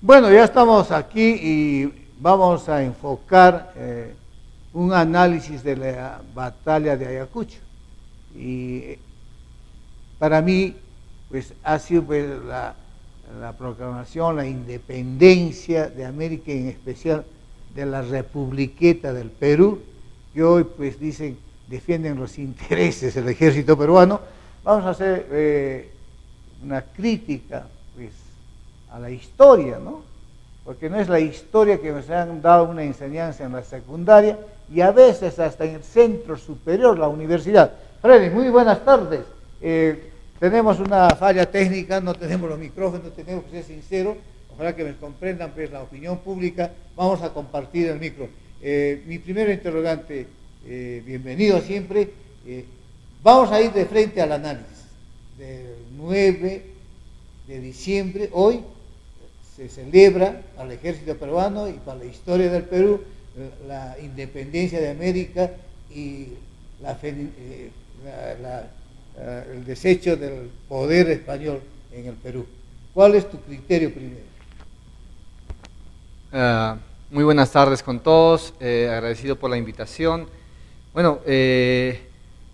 Bueno, ya estamos aquí y vamos a enfocar un análisis de la batalla de Ayacucho. Y para mí, pues ha sido pues, la proclamación, la independencia de América, en especial de la Republiqueta del Perú, que hoy pues dicen defienden los intereses del ejército peruano. Vamos a hacer una crítica pues a la historia, ¿no? Porque no es la historia que nos han dado una enseñanza en la secundaria y a veces hasta en el centro superior, la universidad. Freddy, muy buenas tardes. Tenemos una falla técnica, no tenemos los micrófonos, tenemos que ser sinceros. Ojalá que me comprendan pues, la opinión pública. Vamos a compartir el micro. Mi primer interrogante, bienvenido siempre. Vamos a ir de frente al análisis. Del 9 de diciembre, hoy, se celebra al ejército peruano y para la historia del Perú la independencia de América y el desecho del poder español en el Perú. ¿Cuál es tu criterio primero? Muy buenas tardes con todos, agradecido por la invitación. Bueno,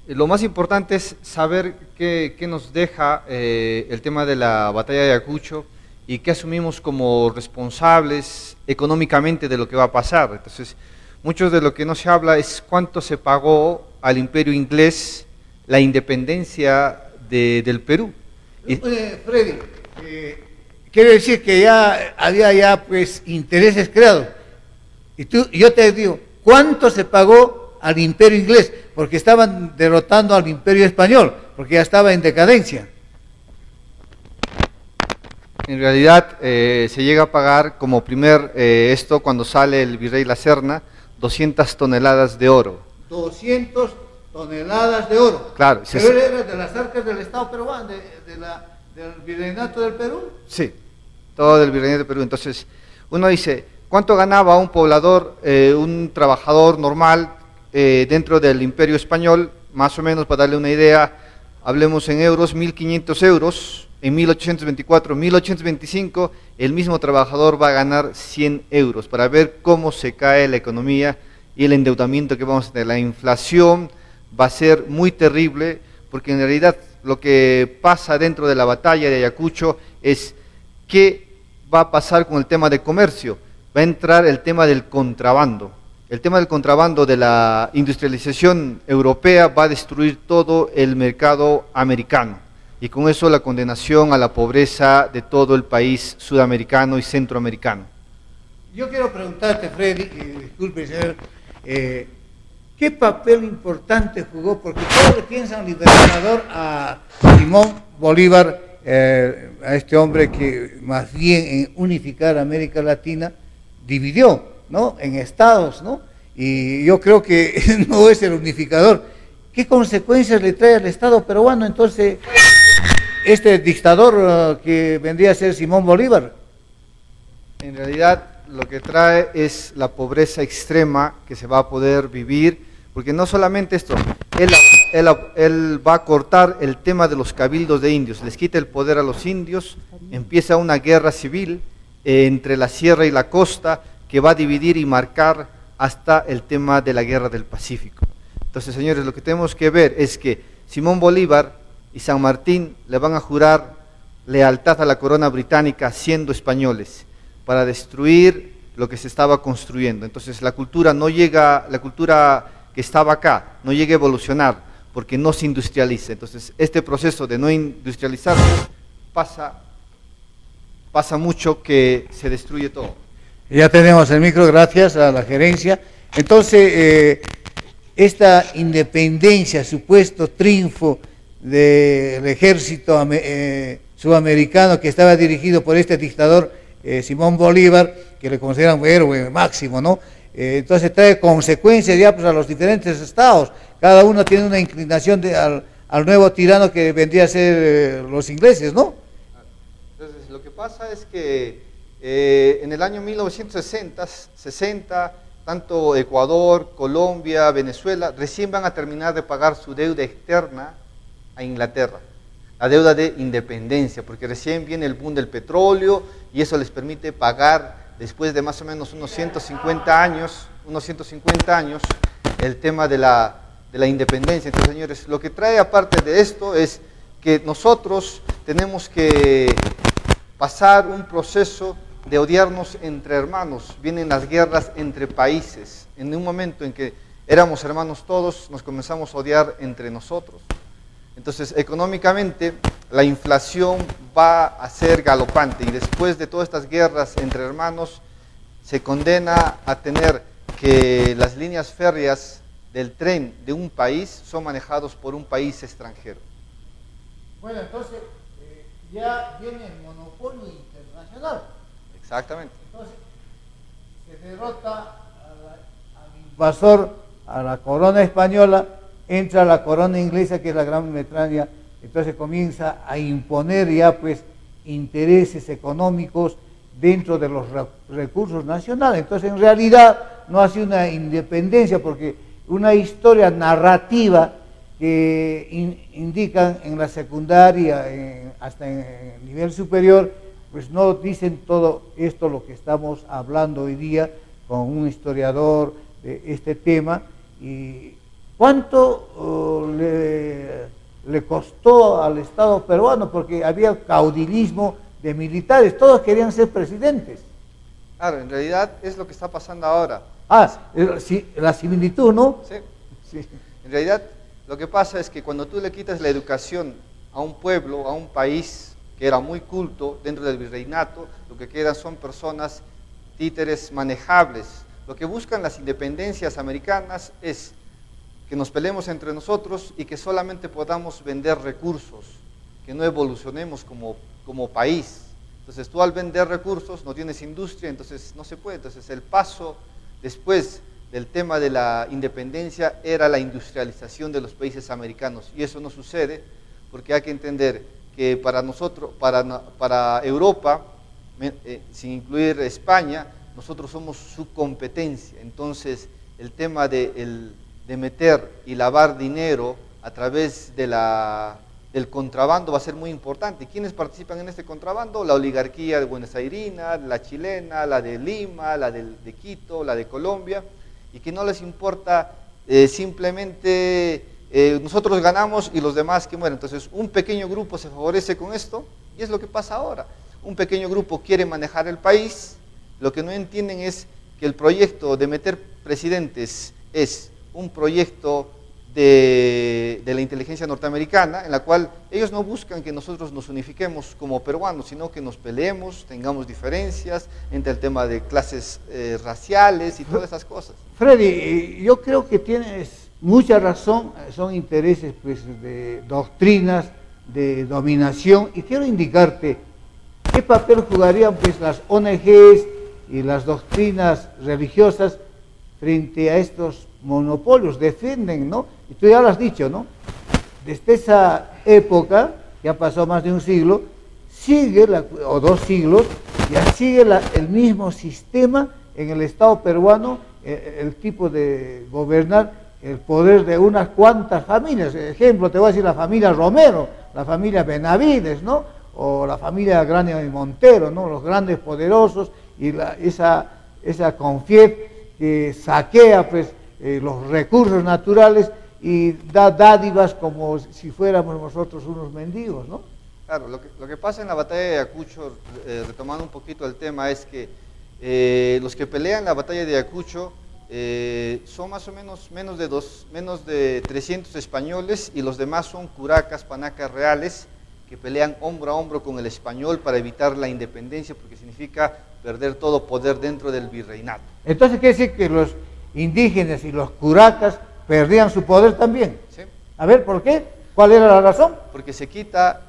lo más importante es saber qué nos deja el tema de la batalla de Ayacucho y qué asumimos como responsables económicamente de lo que va a pasar. Entonces, mucho de lo que no se habla es cuánto se pagó al imperio inglés la independencia del Perú. Freddy, quiere decir que ya había pues intereses creados. Y yo te digo, ¿cuánto se pagó al imperio inglés? Porque estaban derrotando al imperio español, porque ya estaba en decadencia. En realidad se llega a pagar como esto cuando sale el virrey La Serna, 200 toneladas de oro. 200 toneladas de oro. Claro. ¿Pero era de las arcas del Estado peruano, del virreinato del Perú? Sí, todo del virreinato del Perú. Entonces, uno dice, ¿cuánto ganaba un poblador, un trabajador normal dentro del imperio español? Más o menos, para darle una idea, hablemos en euros, 1.500 euros. En 1824, 1825, el mismo trabajador va a ganar 100 euros para ver cómo se cae la economía y el endeudamiento que vamos a tener. La inflación va a ser muy terrible porque en realidad lo que pasa dentro de la batalla de Ayacucho es qué va a pasar con el tema de comercio. Va a entrar el tema del contrabando. El tema del contrabando de la industrialización europea va a destruir todo el mercado americano. Y con eso la condenación a la pobreza de todo el país sudamericano y centroamericano. Yo quiero preguntarte, Freddy, disculpe, señor, ¿qué papel importante jugó? Porque todos le piensan libertador a Simón Bolívar, a este hombre que más bien en unificar América Latina dividió, ¿no? En estados, ¿no? Y yo creo que no es el unificador. ¿Qué consecuencias le trae al Estado peruano entonces este dictador que vendría a ser Simón Bolívar? En realidad lo que trae es la pobreza extrema que se va a poder vivir, porque no solamente esto, él va a cortar el tema de los cabildos de indios, les quita el poder a los indios, empieza una guerra civil entre la sierra y la costa que va a dividir y marcar hasta el tema de la guerra del Pacífico. Entonces, señores, lo que tenemos que ver es que Simón Bolívar y San Martín le van a jurar lealtad a la corona británica siendo españoles para destruir lo que se estaba construyendo. Entonces, la cultura que estaba acá no llega a evolucionar porque no se industrializa. Entonces, este proceso de no industrializarse pasa mucho que se destruye todo. Ya tenemos el micro, gracias a la gerencia. Entonces, esta independencia, supuesto triunfo del ejército sudamericano que estaba dirigido por este dictador Simón Bolívar, que le consideran un héroe máximo, ¿no? Entonces trae consecuencias ya pues, a los diferentes estados. Cada uno tiene una inclinación al nuevo tirano que vendría a ser los ingleses, ¿no? Entonces, lo que pasa es que en el año 1960, tanto Ecuador, Colombia, Venezuela, recién van a terminar de pagar su deuda externa a Inglaterra. la deuda de independencia, porque recién viene el boom del petróleo y eso les permite pagar después de más o menos unos 150 años, el tema de la independencia. Entonces, señores, lo que trae aparte de esto es que nosotros tenemos que pasar un proceso de odiarnos entre hermanos. Vienen las guerras entre países. En un momento en que éramos hermanos todos, nos comenzamos a odiar entre nosotros. Entonces, económicamente, la inflación va a ser galopante y después de todas estas guerras entre hermanos, se condena a tener que las líneas férreas del tren de un país son manejados por un país extranjero. Bueno, entonces ya viene el monopolio internacional. Exactamente. Entonces, se derrota al invasor, a la corona española, entra la corona inglesa, que es la Gran Bretaña, entonces comienza a imponer ya pues intereses económicos dentro de los recursos nacionales. Entonces, en realidad no ha sido una independencia, porque una historia narrativa que indican en la secundaria, hasta en el nivel superior, pues no dicen todo esto lo que estamos hablando hoy día con un historiador de este tema. Y ¿cuánto le costó al Estado peruano? Porque había caudillismo de militares, todos querían ser presidentes. Claro, en realidad es lo que está pasando ahora. Sí, la similitud, ¿no? Sí. Sí. En realidad, lo que pasa es que cuando tú le quitas la educación a un pueblo, a un país que era muy culto dentro del virreinato, lo que quedan son personas títeres manejables. Lo que buscan las independencias americanas es que nos peleemos entre nosotros y que solamente podamos vender recursos, que no evolucionemos como país. Entonces tú al vender recursos no tienes industria, entonces no se puede. Entonces el paso después del tema de la independencia era la industrialización de los países americanos, y eso no sucede porque hay que entender que para nosotros, para Europa, sin incluir España, nosotros somos su competencia. Entonces el tema de meter y lavar dinero a través del contrabando va a ser muy importante. ¿Quiénes participan en este contrabando? La oligarquía de Buenos Airina, la chilena, la de Lima, la de Quito, la de Colombia, y que no les importa simplemente nosotros ganamos y los demás que mueren. Entonces un pequeño grupo se favorece con esto y es lo que pasa ahora. Un pequeño grupo quiere manejar el país. Lo que no entienden es que el proyecto de meter presidentes es un proyecto de la inteligencia norteamericana, en la cual ellos no buscan que nosotros nos unifiquemos como peruanos, sino que nos peleemos, tengamos diferencias entre el tema de clases raciales y todas esas cosas. Freddy, yo creo que tienes mucha razón, son intereses pues, de doctrinas, de dominación, y quiero indicarte qué papel jugarían pues, las ONGs y las doctrinas religiosas frente a estos monopolios. Defienden, ¿no? Y tú ya lo has dicho, ¿no? Desde esa época, ya pasó más de un siglo, o 2 siglos, ya sigue el mismo sistema en el Estado peruano, el tipo de gobernar, el poder de unas cuantas familias. Ejemplo, te voy a decir la familia Romero, la familia Benavides, ¿no? O la familia Grande y Montero, ¿no? Los grandes poderosos, y esa CONFIEP que saquea pues los recursos naturales y da dádivas como si fuéramos nosotros unos mendigos, ¿no? Claro, lo que pasa en la batalla de Ayacucho, retomando un poquito el tema, es que los que pelean la batalla de Ayacucho son más o menos menos de 300 españoles, y los demás son curacas, panacas reales, que pelean hombro a hombro con el español para evitar la independencia, porque significa perder todo poder dentro del virreinato. Entonces quiere decir que los indígenas y los curacas perdían su poder también. ¿Sí? A ver, ¿por qué? ¿Cuál era la razón? Porque se quita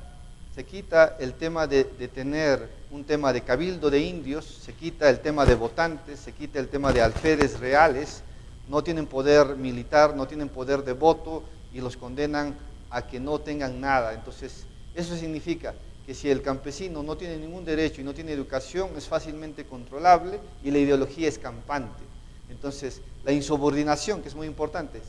el tema de tener un tema de cabildo de indios, se quita el tema de votantes, se quita el tema de alferes reales, no tienen poder militar, no tienen poder de voto, y los condenan a que no tengan nada. Entonces, eso significa que si el campesino no tiene ningún derecho y no tiene educación, es fácilmente controlable y la ideología es campante. Entonces, la insubordinación, que es muy importante,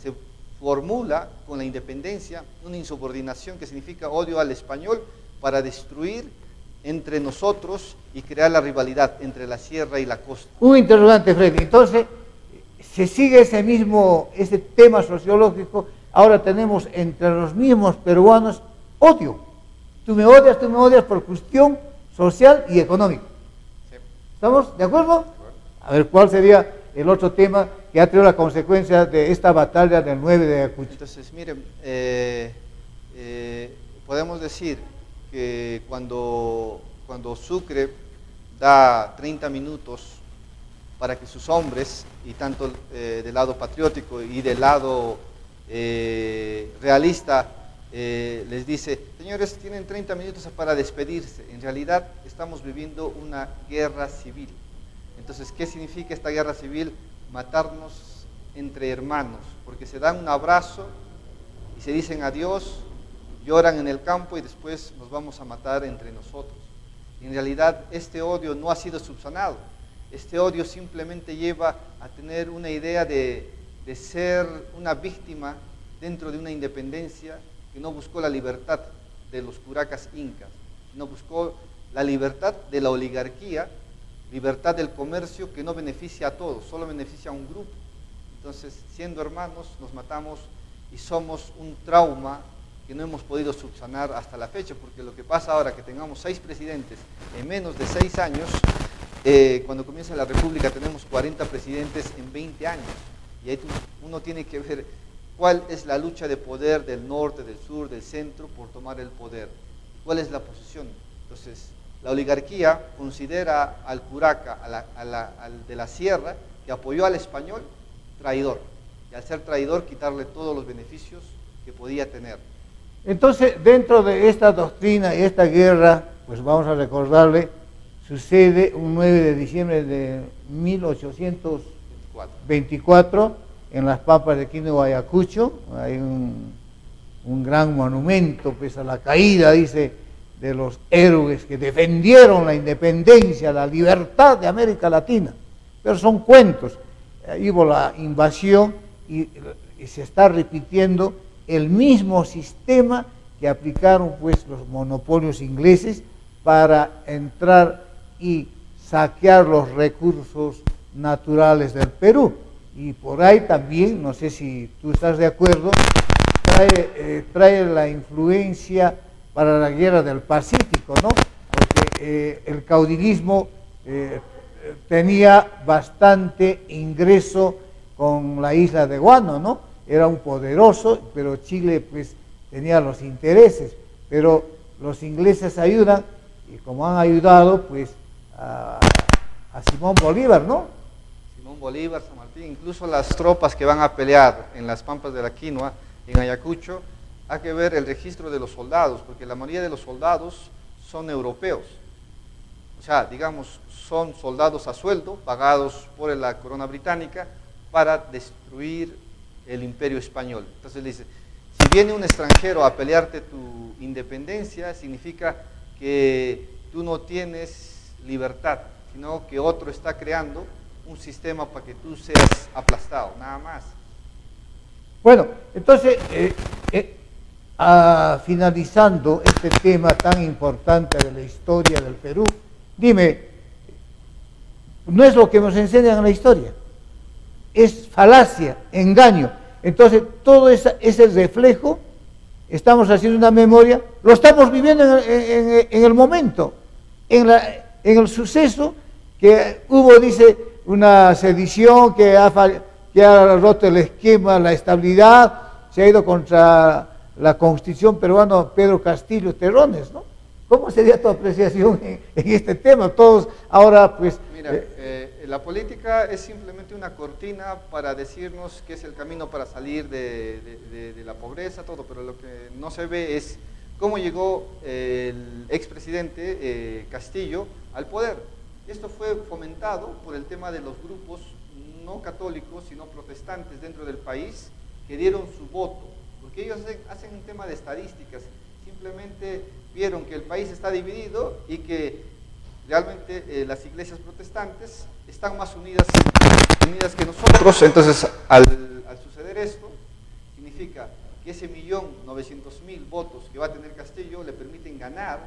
formula con la independencia una insubordinación que significa odio al español para destruir entre nosotros y crear la rivalidad entre la sierra y la costa. Un interrogante, Freddy. Entonces, se sigue ese tema sociológico. Ahora tenemos entre los mismos peruanos odio. Tú me odias por cuestión social y económica. Sí. ¿Estamos de acuerdo? A ver, ¿cuál sería el otro tema que ha traído la consecuencia de esta batalla del 9 de Ayacucho? Entonces, miren, podemos decir que cuando Sucre da 30 minutos para que sus hombres, y tanto del lado patriótico y del lado realista, les dice, señores, tienen 30 minutos para despedirse. En realidad estamos viviendo una guerra civil. Entonces, ¿qué significa esta guerra civil? Matarnos entre hermanos, porque se dan un abrazo y se dicen adiós, lloran en el campo y después nos vamos a matar entre nosotros. En realidad, este odio no ha sido subsanado. Este odio simplemente lleva a tener una idea de ser una víctima dentro de una independencia que no buscó la libertad de los curacas incas, no buscó la libertad de la oligarquía, libertad del comercio que no beneficia a todos, solo beneficia a un grupo. Entonces, siendo hermanos, nos matamos y somos un trauma que no hemos podido subsanar hasta la fecha, porque lo que pasa ahora que tengamos 6 presidentes en menos de 6 años, cuando comienza la República tenemos 40 presidentes en 20 años, y ahí uno tiene que ver cuál es la lucha de poder del norte, del sur, del centro por tomar el poder, cuál es la posición. Entonces, la oligarquía considera al curaca, al de la sierra, que apoyó al español, traidor, y al ser traidor quitarle todos los beneficios que podía tener. Entonces, dentro de esta doctrina y esta guerra, pues vamos a recordarle, sucede un 9 de diciembre de 1824 en las Pampas de Quino, Ayacucho. Hay un gran monumento pues, a la caída, dice, de los héroes que defendieron la independencia, la libertad de América Latina. Pero son cuentos. Hubo la invasión y se está repitiendo el mismo sistema que aplicaron pues los monopolios ingleses para entrar y saquear los recursos naturales del Perú. Y por ahí también, no sé si tú estás de acuerdo, trae la influencia para la guerra del Pacífico, ¿no? Porque el caudillismo tenía bastante ingreso con la isla de Guano, ¿no? Era un poderoso, pero Chile pues tenía los intereses, pero los ingleses ayudan, y como han ayudado pues a Simón Bolívar, ¿no? Simón Bolívar, San Martín, incluso las tropas que van a pelear en las Pampas de la Quinoa, en Ayacucho, hay que ver el registro de los soldados, porque la mayoría de los soldados son europeos. O sea, digamos, son soldados a sueldo, pagados por la corona británica, para destruir el imperio español. Entonces le dice, si viene un extranjero a pelearte tu independencia, significa que tú no tienes libertad, sino que otro está creando un sistema para que tú seas aplastado, nada más. Bueno, entonces, finalizando este tema tan importante de la historia del Perú, dime, no es lo que nos enseñan en la historia, es falacia, engaño. Entonces, todo ese reflejo, estamos haciendo una memoria, lo estamos viviendo en el momento, en el suceso que hubo, dice, una sedición que ha roto el esquema, la estabilidad, se ha ido contra la Constitución peruana Pedro Castillo Terrones, ¿no? ¿Cómo sería tu apreciación en este tema? Todos ahora, pues... Mira, la política es simplemente una cortina para decirnos que es el camino para salir de la pobreza, todo, pero lo que no se ve es cómo llegó el expresidente Castillo al poder. Esto fue fomentado por el tema de los grupos no católicos, sino protestantes dentro del país, que dieron su voto, porque ellos hacen un tema de estadísticas, simplemente vieron que el país está dividido y que realmente las iglesias protestantes están más unidas que nosotros. Entonces, al suceder esto, significa significa que ese 1.900.000 votos que va a tener Castillo le permiten ganar,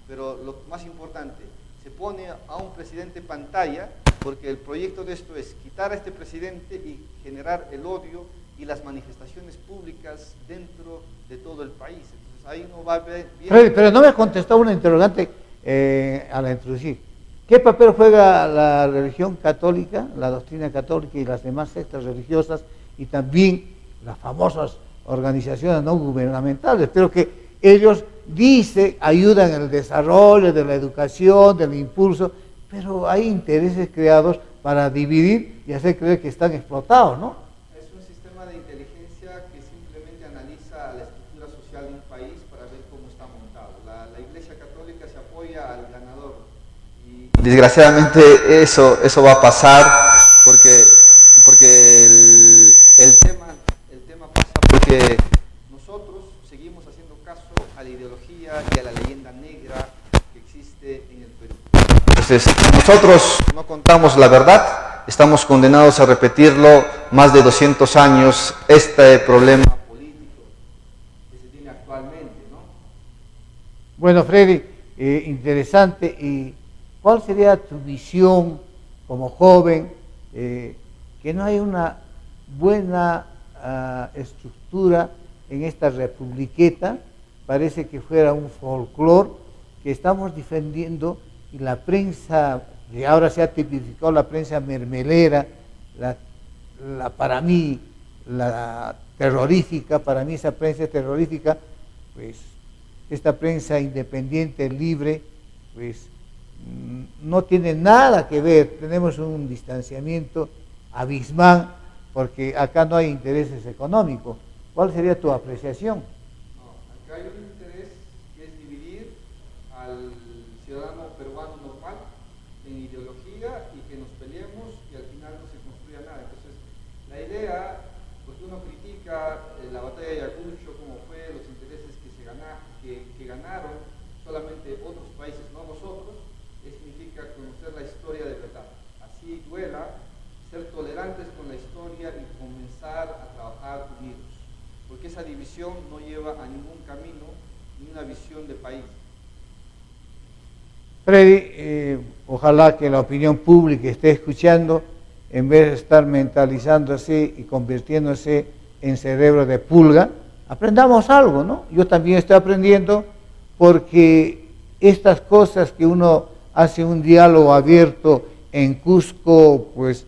pero lo más importante, se pone a un presidente pantalla, porque el proyecto de esto es quitar a este presidente y generar el odio y las manifestaciones públicas dentro de todo el país. Entonces ahí no va a haber... Freddy, pero no me contestó una interrogante a la introducir. ¿Qué papel juega la religión católica, la doctrina católica y las demás sectas religiosas y también las famosas organizaciones no gubernamentales? Pero que ellos dicen, ayudan en el desarrollo de la educación, del impulso, pero hay intereses creados para dividir y hacer creer que están explotados, ¿no? Es un sistema de inteligencia que simplemente analiza la estructura social de un país para ver cómo está montado. La Iglesia Católica se apoya al ganador. Y desgraciadamente eso va a pasar porque el tema pasa porque nosotros seguimos haciendo caso a la ideología y a la leyenda negra que existe en el Perú. Entonces, nosotros no contamos la verdad, estamos condenados a repetirlo más de 200 años, este problema político que se tiene actualmente, ¿no? Bueno, Freddy, interesante. ¿Y cuál sería tu visión como joven? Que no hay una buena estructura en esta republiqueta, parece que fuera un folclore que estamos defendiendo, y la prensa, que ahora se ha tipificado la prensa mermelera, para mí, la terrorífica, para mí esa prensa terrorífica, pues esta prensa independiente, libre, pues no tiene nada que ver, tenemos un distanciamiento abismal, porque acá no hay intereses económicos. ¿Cuál sería tu apreciación? No, acá hay un interés que es dividir al ciudadano peruano normal en ideología y que nos peleemos y al final no se construya nada. Entonces, la idea, porque uno critica la batalla de Ayacucho, cómo fue, los intereses que ganaron solamente otros países, no nosotros, significa conocer la historia de verdad. Así duela, ser tolerantes con la historia y comenzar a trabajar unidos, porque esa división no lleva a ningún camino ni una visión de país. Freddy, ojalá que la opinión pública esté escuchando, en vez de estar mentalizándose y convirtiéndose en cerebro de pulga, aprendamos algo, ¿no? Yo también estoy aprendiendo, porque estas cosas que uno hace un diálogo abierto en Cusco, pues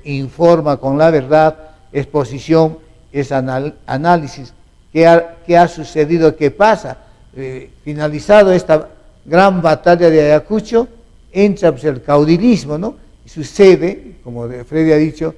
informa con la verdad, exposición, es análisis, qué ha sucedido, qué pasa. Finalizado esta gran batalla de Ayacucho, entra pues, el caudilismo, ¿no? Y sucede, como Freddy ha dicho,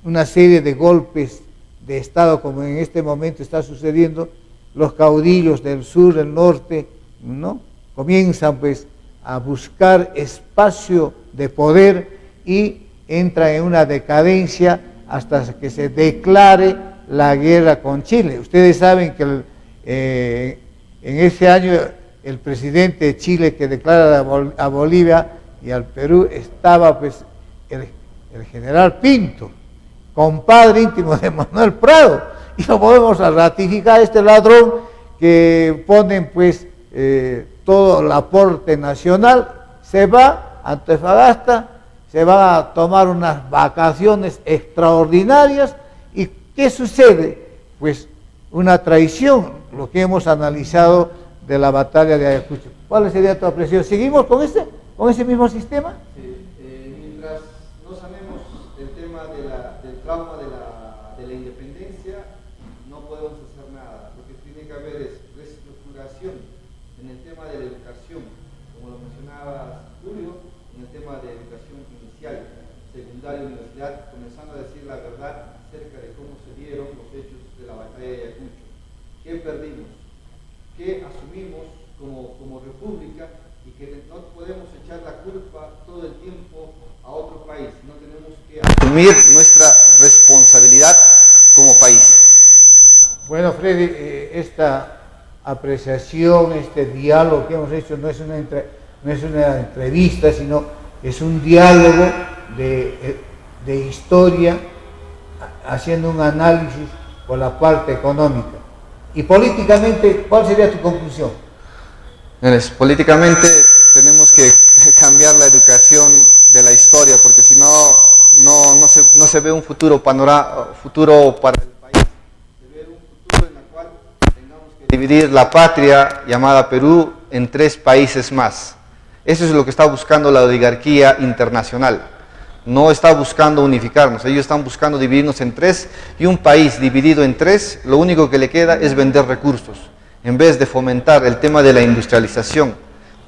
una serie de golpes de Estado, como en este momento está sucediendo. Los caudillos del sur, del norte, ¿no? Comienzan pues a buscar espacio de poder y entra en una decadencia hasta que se declare la guerra con Chile. Ustedes saben que en ese año el presidente de Chile que declara a Bolivia y al Perú estaba pues el general Pinto, compadre íntimo de Manuel Prado, y no podemos ratificar este ladrón que ponen pues todo el aporte nacional, se va a Antofagasta, se va a tomar unas vacaciones extraordinarias, y ¿qué sucede? Pues una traición, lo que hemos analizado de la batalla de Ayacucho. ¿Cuál sería tu apreciación? ¿Seguimos con ese mismo sistema? Sí, mientras no sanemos el tema del trauma de la independencia, no podemos hacer nada. Lo que tiene que haber es reestructuración en el tema de la educación, como lo mencionaba Julio, en el tema de educación inicial, secundaria, universidad, comenzando a decir la verdad acerca de cómo se dieron los hechos de la batalla de Ayacucho. ¿Qué perdimos? ¿Qué asumimos como república? Y que no podemos echar la culpa todo el tiempo a otro país, no tenemos que asumir nuestra responsabilidad como país. Bueno, Freddy, esta apreciación, este diálogo que hemos hecho no es una entrevista, sino es un diálogo de historia, haciendo un análisis por la parte económica. Y políticamente, ¿cuál sería tu conclusión? Políticamente tenemos que cambiar la educación de la historia, porque si no se ve un futuro para el país. Se ve un futuro en el cual tengamos que dividir la patria llamada Perú en 3 países más. Eso es lo que está buscando la oligarquía internacional. No está buscando unificarnos, ellos están buscando dividirnos en 3, y un país dividido en 3, lo único que le queda es vender recursos. En vez de fomentar el tema de la industrialización,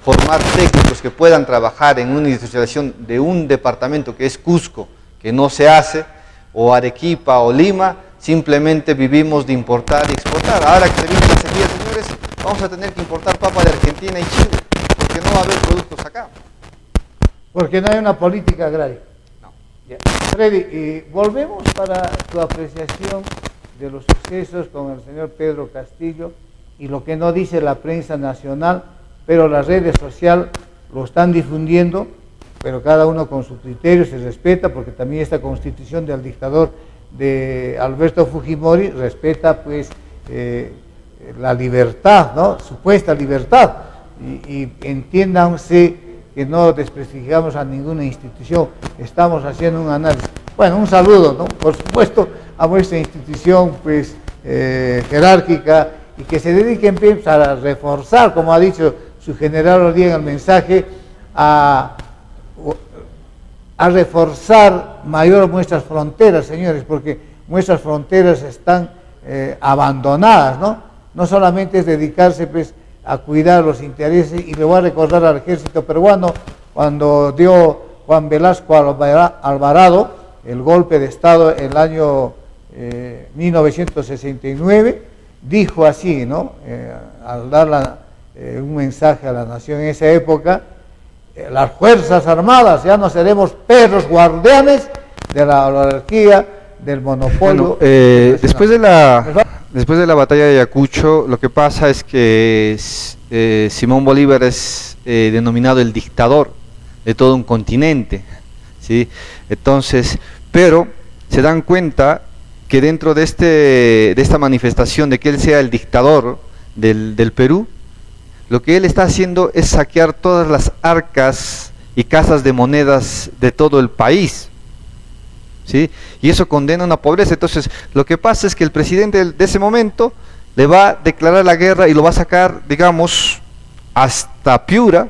formar técnicos que puedan trabajar en una industrialización de un departamento que es Cusco, que no se hace, o Arequipa o Lima, simplemente vivimos de importar y exportar. Ahora que se viene la sequía, señores, vamos a tener que importar papa de Argentina y Chile, porque no va a haber productos acá. Porque no hay una política agraria. Freddy, volvemos para tu apreciación de los sucesos con el señor Pedro Castillo y lo que no dice la prensa nacional, pero las redes sociales lo están difundiendo, pero cada uno con su criterio se respeta, porque también esta constitución del dictador de Alberto Fujimori respeta pues la libertad, ¿no? Supuesta libertad, y entiéndanse que no desprestigiamos a ninguna institución, estamos haciendo un análisis. Bueno, un saludo, ¿no? Por supuesto, a nuestra institución pues jerárquica, y que se dediquen pues, a reforzar, como ha dicho su general hoy día en el mensaje, a reforzar mayor nuestras fronteras, señores, porque nuestras fronteras están abandonadas, ¿no? No solamente es dedicarse pues a cuidar los intereses, y le voy a recordar al ejército peruano cuando dio Juan Velasco Alvarado el golpe de Estado en el año 1969, dijo así, ¿no? Al dar un mensaje a la nación en esa época: las Fuerzas Armadas ya no seremos perros guardianes de la oligarquía, del monopolio. Bueno, después de la batalla de Ayacucho, lo que pasa es que Simón Bolívar es denominado el dictador de todo un continente, ¿sí? Entonces, pero se dan cuenta que dentro de esta manifestación de que él sea el dictador del Perú, lo que él está haciendo es saquear todas las arcas y casas de monedas de todo el país, ¿sí? Y eso condena una pobreza. Entonces, lo que pasa es que el presidente de ese momento le va a declarar la guerra y lo va a sacar, digamos, hasta Piura,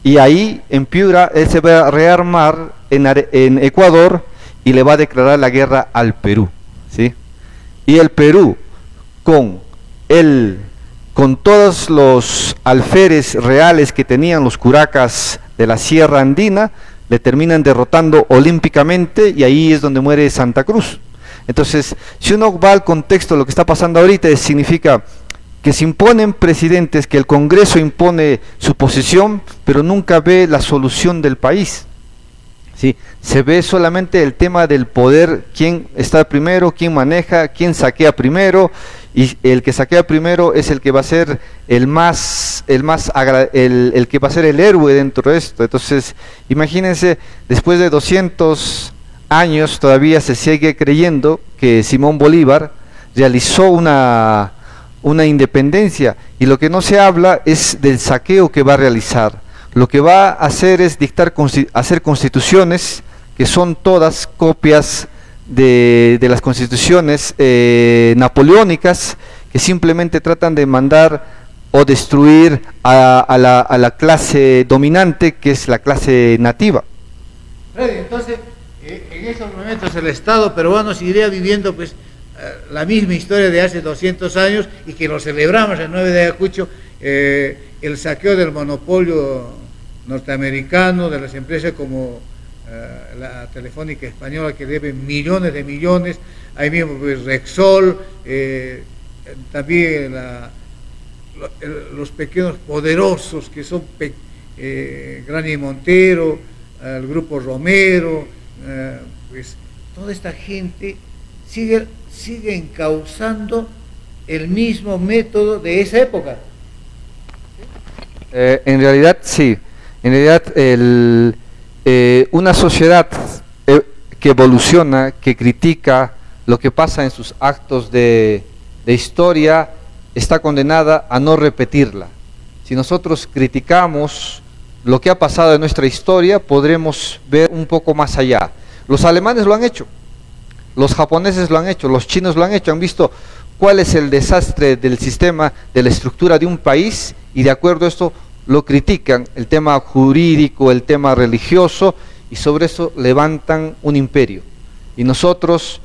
y ahí en Piura él se va a rearmar en Ecuador y le va a declarar la guerra al Perú, ¿sí? Y el Perú, con todos los alférez reales que tenían los curacas de la Sierra Andina, le terminan derrotando olímpicamente, y ahí es donde muere Santa Cruz. Entonces, si uno va al contexto de lo que está pasando ahorita, significa que se imponen presidentes, que el Congreso impone su posición, pero nunca ve la solución del país, ¿sí? Se ve solamente el tema del poder, quién está primero, quién maneja, quién saquea primero, y el que saquea primero es el que va a ser el que va a ser el héroe dentro de esto. Entonces, imagínense, después de 200 años todavía se sigue creyendo que Simón Bolívar realizó una independencia, y lo que no se habla es del saqueo que va a realizar. Lo que va a hacer es hacer constituciones que son todas copias de las constituciones napoleónicas, que simplemente tratan de mandar o destruir a la clase dominante, que es la clase nativa. Freddy, entonces, en estos momentos el Estado peruano seguiría viviendo pues la misma historia de hace 200 años, y que lo celebramos el 9 de Ayacucho, el saqueo del monopolio norteamericano, de las empresas como la Telefónica Española, que debe millones de millones, ahí mismo pues Rexol, también los pequeños poderosos que son Grani Montero, el Grupo Romero, pues toda esta gente sigue encauzando el mismo método de esa época. En realidad sí, en realidad una sociedad que evoluciona, que critica lo que pasa en sus actos de historia, está condenada a no repetirla. Si nosotros criticamos lo que ha pasado en nuestra historia, podremos ver un poco más allá. Los alemanes lo han hecho, los japoneses lo han hecho, los chinos lo han hecho, han visto cuál es el desastre del sistema, de la estructura de un país, y de acuerdo a esto lo critican, el tema jurídico, el tema religioso, y sobre eso levantan un imperio. Y nosotros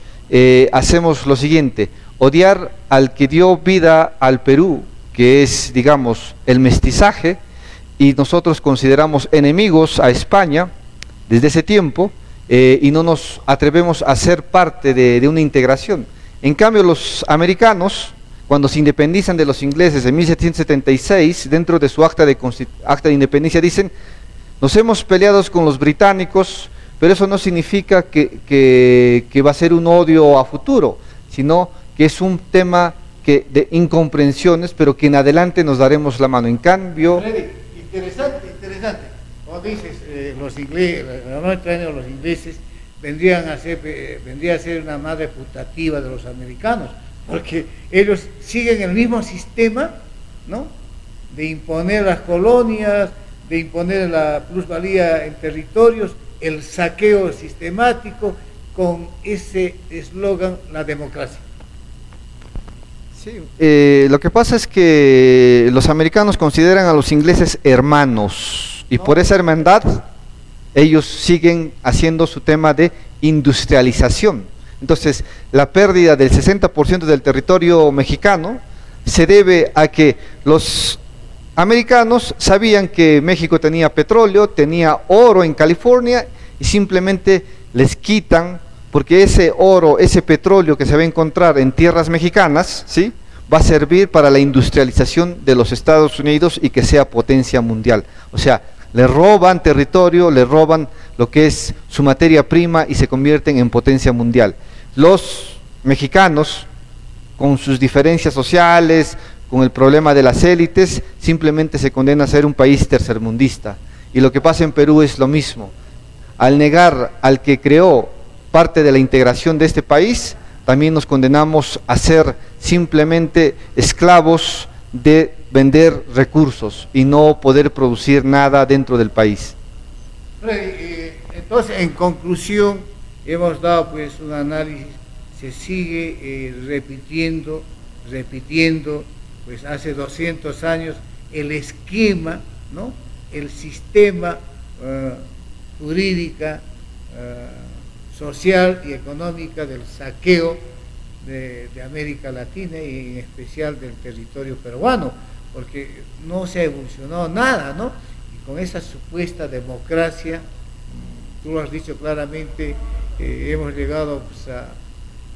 hacemos lo siguiente: odiar al que dio vida al Perú, que es, digamos, el mestizaje, y nosotros consideramos enemigos a España desde ese tiempo, y no nos atrevemos a ser parte de una integración. En cambio, los americanos, cuando se independizan de los ingleses en 1776, dentro de su acta de independencia dicen: nos hemos peleado con los británicos, pero eso no significa que va a ser un odio a futuro, sino que es un tema de incomprensiones, pero que en adelante nos daremos la mano. En cambio... Freddy, interesante. Como dices, los ingleses, los ingleses vendría a ser una madre putativa de los americanos, porque ellos siguen el mismo sistema, ¿no?, de imponer las colonias, de imponer la plusvalía en territorios, el saqueo sistemático, con ese eslogan, la democracia. Sí, lo que pasa es que los americanos consideran a los ingleses hermanos, y por esa hermandad ellos siguen haciendo su tema de industrialización. Entonces, la pérdida del 60% del territorio mexicano se debe a que los americanos sabían que México tenía petróleo, tenía oro en California, y simplemente les quitan, porque ese oro, ese petróleo que se va a encontrar en tierras mexicanas, ¿sí?, va a servir para la industrialización de los Estados Unidos y que sea potencia mundial. O sea, le roban territorio, le roban lo que es su materia prima y se convierten en potencia mundial. Los mexicanos, con sus diferencias sociales, con el problema de las élites, simplemente se condena a ser un país tercermundista. Y lo que pasa en Perú es lo mismo. Al negar al que creó parte de la integración de este país, también nos condenamos a ser simplemente esclavos de vender recursos y no poder producir nada dentro del país. Entonces, en conclusión, hemos dado pues un análisis, se sigue repitiendo, pues hace 200 años, el esquema, ¿no?, el sistema jurídica, social y económica del saqueo de América Latina y en especial del territorio peruano, porque no se ha evolucionado nada, ¿no? Y con esa supuesta democracia, tú lo has dicho claramente, hemos llegado pues,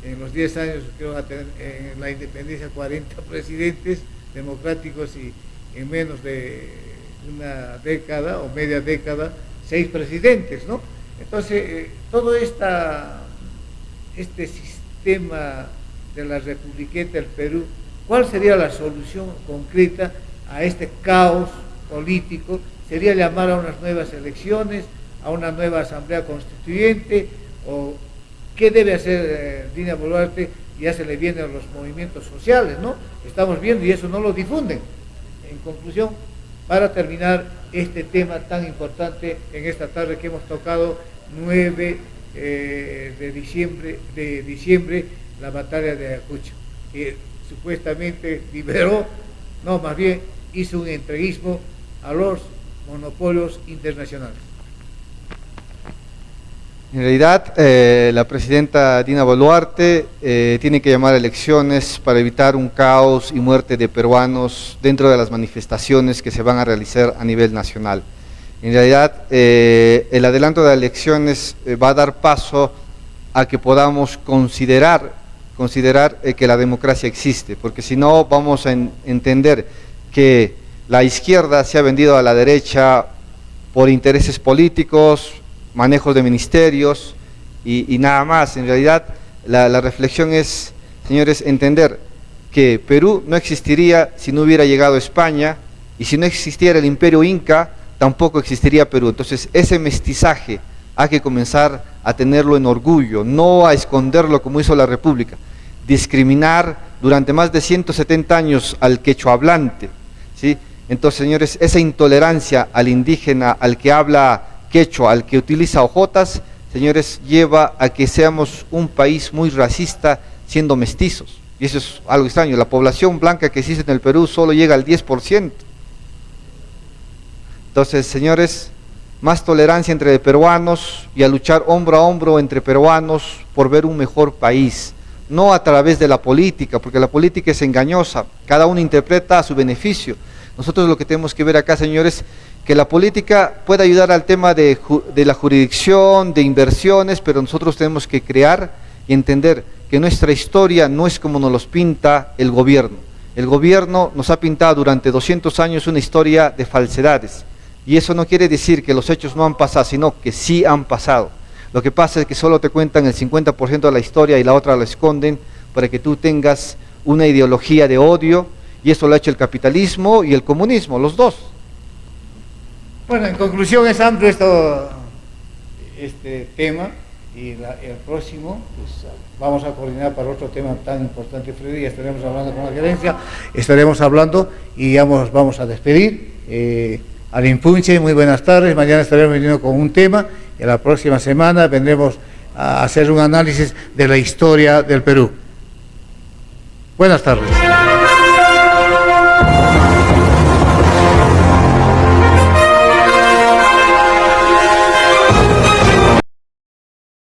en los 10 años, creo, a tener en la independencia 40 presidentes democráticos, y en menos de una década o media década 6 presidentes, ¿no? Entonces, todo este sistema de la Republiqueta del Perú, ¿cuál sería la solución concreta a este caos político? ¿Sería llamar a unas nuevas elecciones, a una nueva asamblea constituyente? ¿O qué debe hacer Dina Boluarte? Ya se le vienen los movimientos sociales, ¿no? Estamos viendo y eso no lo difunden. En conclusión, para terminar este tema tan importante en esta tarde que hemos tocado, 9 de diciembre, la batalla de Ayacucho, que supuestamente liberó, no, más bien hizo un entreguismo a los monopolios internacionales. En realidad, la presidenta Dina Boluarte tiene que llamar a elecciones para evitar un caos y muerte de peruanos dentro de las manifestaciones que se van a realizar a nivel nacional. En realidad, el adelanto de las elecciones va a dar paso a que podamos considerar que la democracia existe, porque si no vamos a entender que la izquierda se ha vendido a la derecha por intereses políticos, manejos de ministerios y nada más. En realidad, la reflexión es, señores, entender que Perú no existiría si no hubiera llegado España, y si no existiera el imperio inca, tampoco existiría Perú. Entonces, ese mestizaje hay que comenzar a tenerlo en orgullo, no a esconderlo como hizo la República. Discriminar durante más de 170 años al quechua hablante, ¿sí? Entonces, señores, esa intolerancia al indígena, al que habla quechua, al que utiliza hojotas, señores, lleva a que seamos un país muy racista siendo mestizos. Y eso es algo extraño. La población blanca que existe en el Perú solo llega al 10%. Entonces, señores, más tolerancia entre peruanos y a luchar hombro a hombro entre peruanos por ver un mejor país. No a través de la política, porque la política es engañosa. Cada uno interpreta a su beneficio. Nosotros lo que tenemos que ver acá, señores, que la política puede ayudar al tema de la jurisdicción, de inversiones, pero nosotros tenemos que crear y entender que nuestra historia no es como nos los pinta el gobierno. El gobierno nos ha pintado durante 200 años una historia de falsedades, y eso no quiere decir que los hechos no han pasado, sino que sí han pasado. Lo que pasa es que solo te cuentan el 50% de la historia y la otra la esconden para que tú tengas una ideología de odio, y eso lo ha hecho el capitalismo y el comunismo, los dos. Bueno, en conclusión es amplio este tema, y el próximo pues, vamos a coordinar para otro tema tan importante, Freddy. Ya estaremos hablando con la gerencia, estaremos hablando y ya vamos a despedir. Al Impunche, muy buenas tardes. Mañana estaremos viniendo con un tema y la próxima semana vendremos a hacer un análisis de la historia del Perú. Buenas tardes.